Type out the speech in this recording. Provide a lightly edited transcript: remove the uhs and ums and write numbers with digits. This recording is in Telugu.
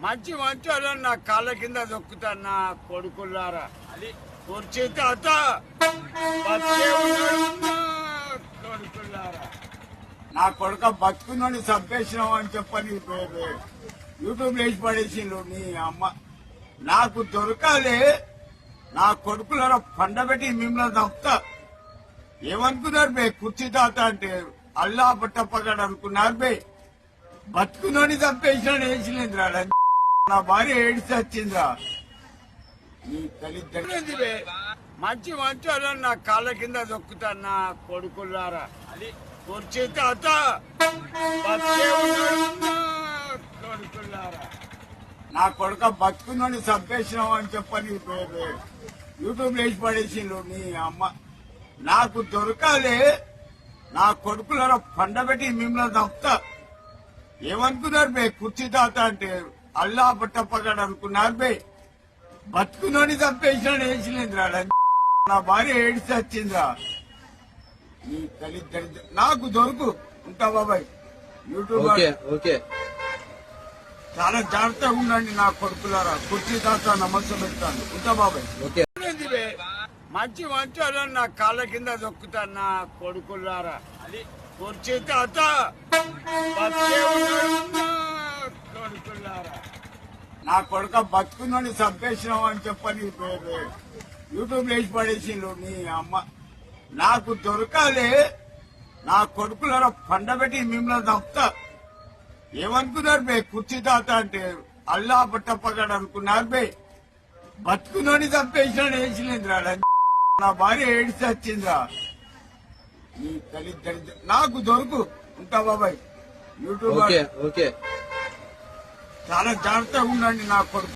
మంచి వాళ్ళని నా కాళ్ళ కింద దొక్కుతాను నా కొడుకులారా. అది కుర్చీ తాత బతికే ఉన్నాడు నా కొడుకులారా. నా కొడుక బతుకున్నోని చంపేసినావు అని చెప్పని యూట్యూబ్ లేచి పడేసిండు నీ అమ్మ. నాకు దొరకాలే నా కొడుకులారా పండబెట్టి మిమ్మల్ని చంపుతా. ఏమనుకున్నారు బే కుర్చీ తాత అంటే అల్లా పట్టప్పగాడు అనుకున్నారు బే. బతుకునోని చంపేసినాడు వేసిలేదురా. నా భార్య ఏడిసి వచ్చిందిరా. నీ తల్లి బే మంచి వాళ్ళని నా కాళ్ళ కింద దొక్కుతాను నా కొడుకులారా. అది కుర్చీ తాత బతికే ఉన్నాడు నా కొడుకులారా. నా కొడుక బతుకునోని చంపేసినావు అని చెప్పని యూట్యూబ్ లేచి పడేసిండు నీ అమ్మ. నాకు దొరకాలే నా కొడుకులారా పండబెట్టి మిమ్మల్ని చంపుతా. ఏమనుకున్నారు బే కుర్చీ తాత అంటే అల్లా పట్టప్పగాడు అనుకున్నారు బే. బతుకునోని చంపేసినాడు వేసిలేదురా. నా భార్య ఏడిసి వచ్చిందిరా. నీ తల్లి నాకు దొరుకు ఉంటా బాబాయ్. యూట్యూబ్ చాలా జాగ్రత్తగా ఉండండి నా కొడుకులారా. కుర్చీ తాత నమస్తే పెడతాను ఉంటా బాబాయ్. మంచి వాళ్ళని నా కాళ్ళ కింద దొక్కుతాను నా కొడుకులారా. అది కుర్చీ తాత బతికే ఉన్నాడు నా కొడుకులారా. నా కొడుక బతుకున్నోని చంపేసినావు అని చెప్పని యూట్యూబ్ లేచి పడేసిండు నీ అమ్మ. నాకు దొరకాలే నా కొడుకులారా పండబెట్టి మిమ్మల్ని చంపుతా. ఏమనుకున్నారు బే కుర్చీ తాత అంటే అల్లా పట్టప్పగాడు అనుకున్నారు బే. బతుకునోని చంపేసినాడు వేసిలేదురా. నా భార్య ఏడిసి వచ్చిందిరా. నీ తల్లి నాకు దొరుకు ఉంటా బాబాయ్. యూట్యూబ్ చాలా జాగ్రత్తగా ఉండండి నా కొడుకు.